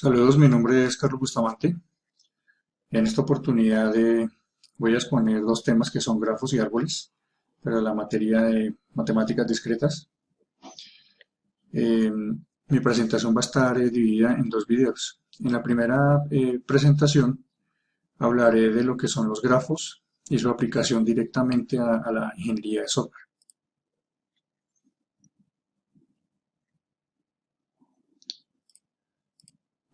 Saludos, mi nombre es Carlos Bustamante. En esta oportunidad voy a exponer dos temas que son grafos y árboles para la materia de matemáticas discretas. Mi presentación va a estar dividida en dos videos. En la primera presentación hablaré de lo que son los grafos y su aplicación directamente a la ingeniería de software.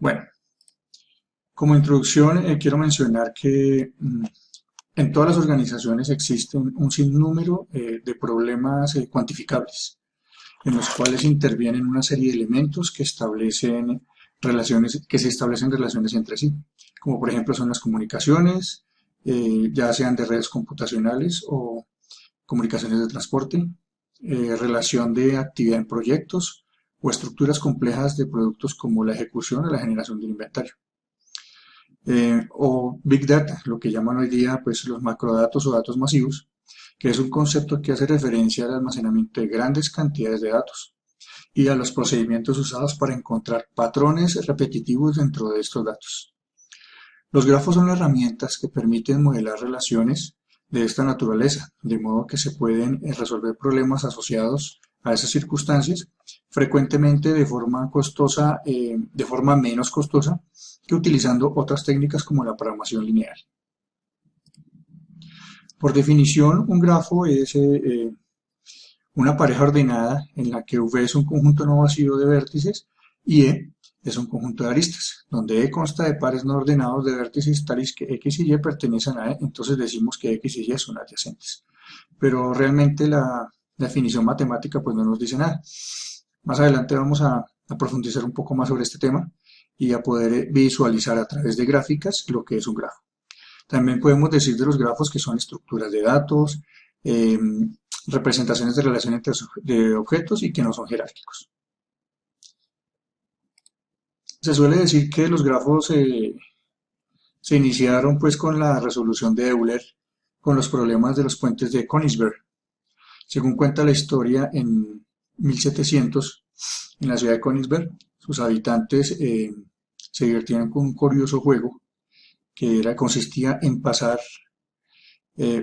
Bueno, como introducción quiero mencionar que en todas las organizaciones existe un sinnúmero de problemas cuantificables, en los cuales intervienen una serie de elementos que establecen relaciones, que se establecen relaciones entre sí, como por ejemplo son las comunicaciones, ya sean de redes computacionales o comunicaciones de transporte, relación de actividad en proyectos o estructuras complejas de productos como la ejecución o la generación del inventario. O Big Data, lo que llaman hoy día pues, los macrodatos o datos masivos, que es un concepto que hace referencia al almacenamiento de grandes cantidades de datos y a los procedimientos usados para encontrar patrones repetitivos dentro de estos datos. Los grafos son herramientas que permiten modelar relaciones de esta naturaleza, de modo que se pueden resolver problemas asociados a esas circunstancias, frecuentemente de forma costosa, de forma menos costosa que utilizando otras técnicas como la programación lineal. Por definición, un grafo es una pareja ordenada en la que V es un conjunto no vacío de vértices y E es un conjunto de aristas, donde E consta de pares no ordenados de vértices tales que X y Y pertenecen a E, entonces decimos que X y Y son adyacentes. Pero realmente la definición matemática pues no nos dice nada. Más adelante vamos a profundizar un poco más sobre este tema y a poder visualizar a través de gráficas lo que es un grafo. También podemos decir de los grafos que son estructuras de datos, eh, representaciones de relaciones de objetos y que no son jerárquicos. Se suele decir que los grafos se iniciaron pues con la resolución de Euler con los problemas de los puentes de Königsberg. Según cuenta la historia, en 1700, en la ciudad de Königsberg, sus habitantes se divertían con un curioso juego que consistía en pasar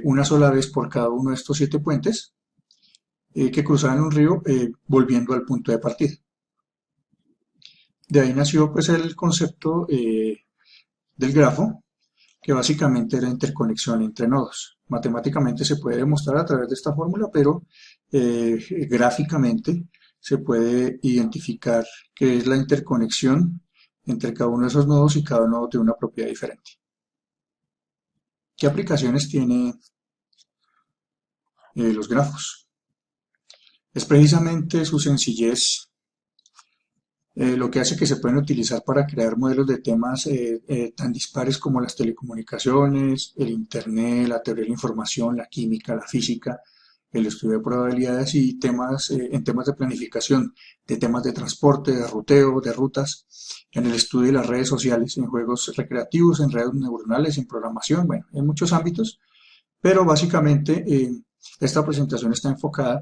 una sola vez por cada uno de estos 7 puentes que cruzaban un río volviendo al punto de partida. De ahí nació pues el concepto del grafo, que básicamente era interconexión entre nodos. Matemáticamente se puede demostrar a través de esta fórmula, pero gráficamente se puede identificar qué es la interconexión entre cada uno de esos nodos y cada nodo de una propiedad diferente. ¿Qué aplicaciones tiene los grafos? Es precisamente su sencillez lo que hace que se pueden utilizar para crear modelos de temas tan dispares como las telecomunicaciones, el Internet, la teoría de la información, la química, la física, el estudio de probabilidades y temas en temas de planificación, de temas de transporte, de ruteo, de rutas, en el estudio de las redes sociales, en juegos recreativos, en redes neuronales, en programación, bueno, en muchos ámbitos, pero básicamente esta presentación está enfocada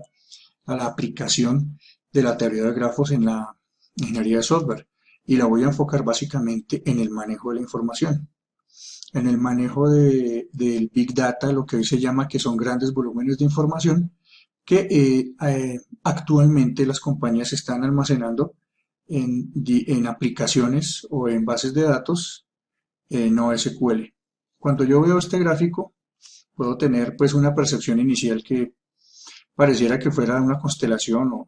a la aplicación de la teoría de grafos en la ingeniería de software y la voy a enfocar básicamente en el manejo de la información, en el manejo del Big Data, lo que hoy se llama que son grandes volúmenes de información que actualmente las compañías están almacenando en aplicaciones o en bases de datos no SQL. Cuando yo veo este gráfico, puedo tener pues una percepción inicial que pareciera que fuera una constelación o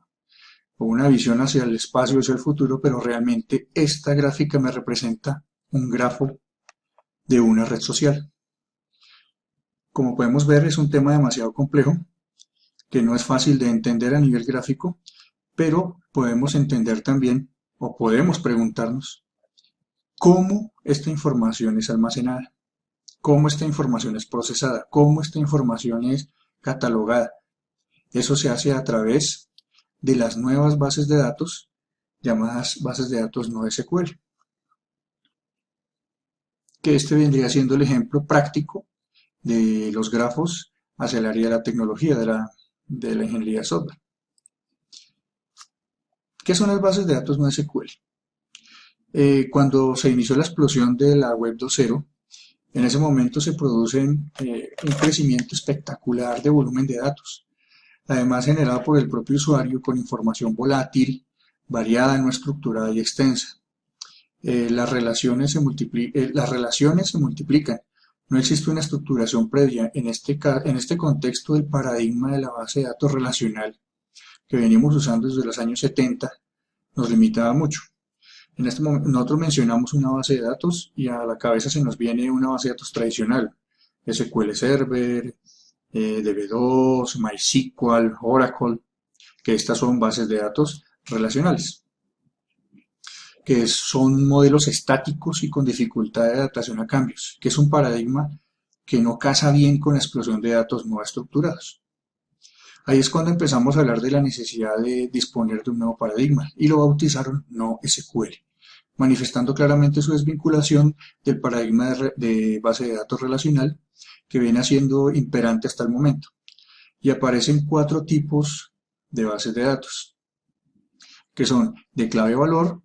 una visión hacia el espacio, hacia el futuro, pero realmente esta gráfica me representa un grafo de una red social. Como podemos ver, es un tema demasiado complejo, que no es fácil de entender a nivel gráfico, pero podemos entender también, o podemos preguntarnos, cómo esta información es almacenada, cómo esta información es procesada, cómo esta información es catalogada. Eso se hace a través de las nuevas bases de datos llamadas bases de datos no SQL, que este vendría siendo el ejemplo práctico de los grafos hacia el área de la tecnología, de la ingeniería de software. ¿Qué son las bases de datos no SQL? Cuando se inició la explosión de la Web 2.0, en ese momento se produce un crecimiento espectacular de volumen de datos, además generado por el propio usuario con información volátil, variada, no estructurada y extensa. Las relaciones se multiplican. No existe una estructuración previa. En este contexto, el paradigma de la base de datos relacional que venimos usando desde los años 70 nos limitaba mucho. En este momento, nosotros mencionamos una base de datos y a la cabeza se nos viene una base de datos tradicional, SQL Server, DB2, MySQL, Oracle, que estas son bases de datos relacionales, que son modelos estáticos y con dificultad de adaptación a cambios, que es un paradigma que no casa bien con la explosión de datos no estructurados. Ahí es cuando empezamos a hablar de la necesidad de disponer de un nuevo paradigma y lo bautizaron NoSQL, manifestando claramente su desvinculación del paradigma de base de datos relacional que viene siendo imperante hasta el momento. Y aparecen cuatro tipos de bases de datos, que son de clave-valor,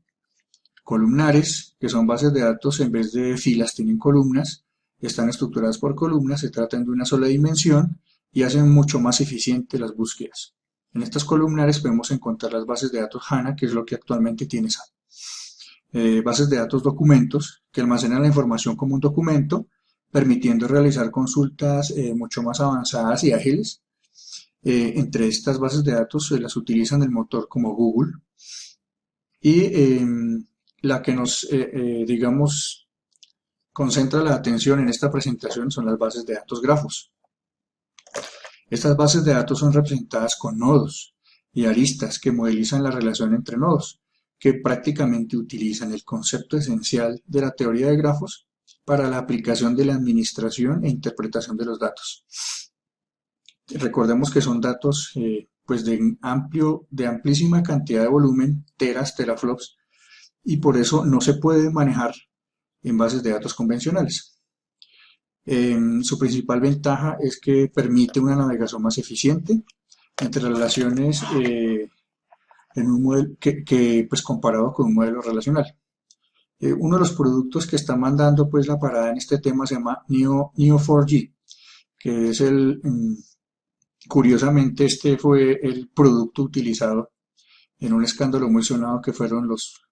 columnares, que son bases de datos en vez de filas tienen columnas, están estructuradas por columnas, se tratan de una sola dimensión y hacen mucho más eficientes las búsquedas. En estas columnares podemos encontrar las bases de datos HANA, que es lo que actualmente tiene SAP. Bases de datos documentos, que almacenan la información como un documento, permitiendo realizar consultas mucho más avanzadas y ágiles. Entre estas bases de datos se las utilizan el motor como Google y la que nos, digamos, concentra la atención en esta presentación son las bases de datos grafos. Estas bases de datos son representadas con nodos y aristas que modelizan la relación entre nodos, que prácticamente utilizan el concepto esencial de la teoría de grafos para la aplicación de la administración e interpretación de los datos. Recordemos que son datos pues de amplísima cantidad de volumen, teras, teraflops, y por eso no se puede manejar en bases de datos convencionales. Su principal ventaja es que permite una navegación más eficiente entre relaciones en un modelo pues comparado con un modelo relacional. Uno de los productos que está mandando pues la parada en este tema se llama Neo4j, que es curiosamente este fue el producto utilizado en un escándalo muy sonado que fueron los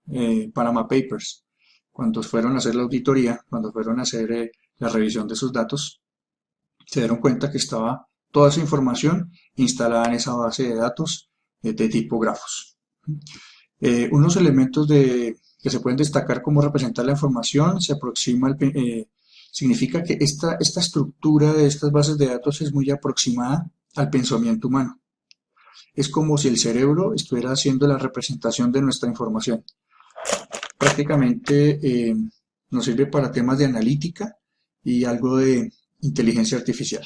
Panama Papers. Cuando fueron a hacer la auditoría, cuando fueron a hacer la revisión de sus datos, se dieron cuenta que estaba toda esa información instalada en esa base de datos de tipo grafos. Unos elementos que se pueden destacar como representar la información se aproxima significa que esta estructura de estas bases de datos es muy aproximada al pensamiento humano. Es como si el cerebro estuviera haciendo la representación de nuestra información. Prácticamente nos sirve para temas de analítica y algo de inteligencia artificial.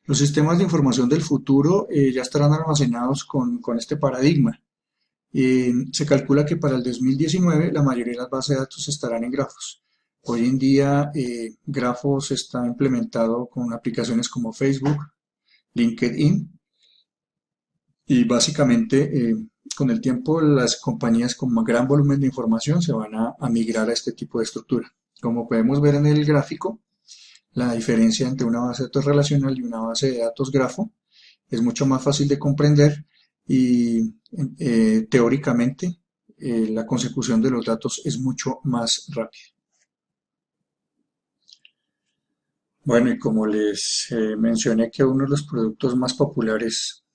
Los sistemas de información del futuro ya estarán almacenados con este paradigma. Se calcula que para el 2019 la mayoría de las bases de datos estarán en grafos. Hoy en día grafos está implementado con aplicaciones como Facebook, LinkedIn y básicamente con el tiempo las compañías con gran volumen de información se van a migrar a este tipo de estructura. Como podemos ver en el gráfico, la diferencia entre una base de datos relacional y una base de datos grafo es mucho más fácil de comprender y teóricamente la consecución de los datos es mucho más rápida. Bueno, y como les mencioné que uno de los productos más populares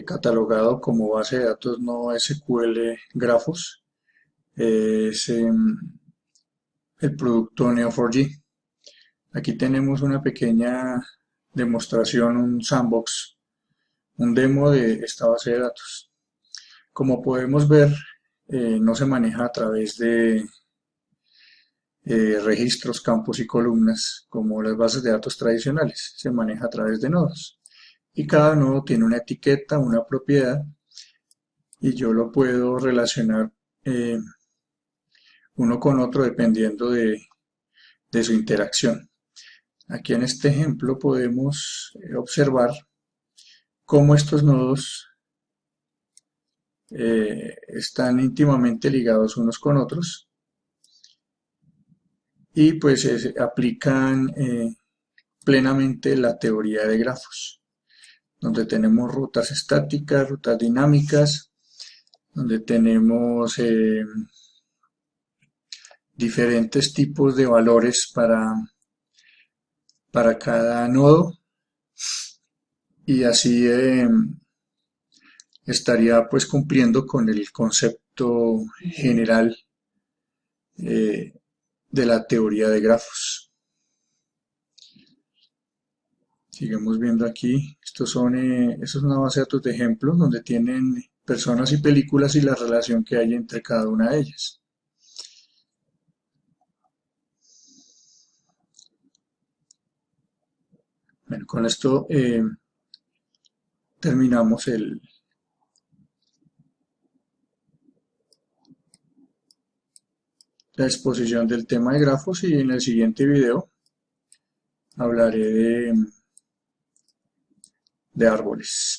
catalogado como base de datos no SQL grafos es el producto Neo4j. Aquí tenemos una pequeña demostración, un sandbox, un demo de esta base de datos. Como podemos ver, no se maneja a través de registros, campos y columnas como las bases de datos tradicionales, se maneja a través de nodos. Y cada nodo tiene una etiqueta, una propiedad, y yo lo puedo relacionar uno con otro dependiendo de su interacción. Aquí en este ejemplo podemos observar cómo estos nodos están íntimamente ligados unos con otros y pues aplican plenamente la teoría de grafos, donde tenemos rutas estáticas, rutas dinámicas, donde tenemos diferentes tipos de valores para cada nodo y así estaría pues cumpliendo con el concepto general eh, de la teoría de grafos. Sigamos viendo aquí, esto es una base de datos de ejemplos donde tienen personas y películas y la relación que hay entre cada una de ellas. Bueno, con esto terminamos la exposición del tema de grafos y en el siguiente video hablaré de árboles.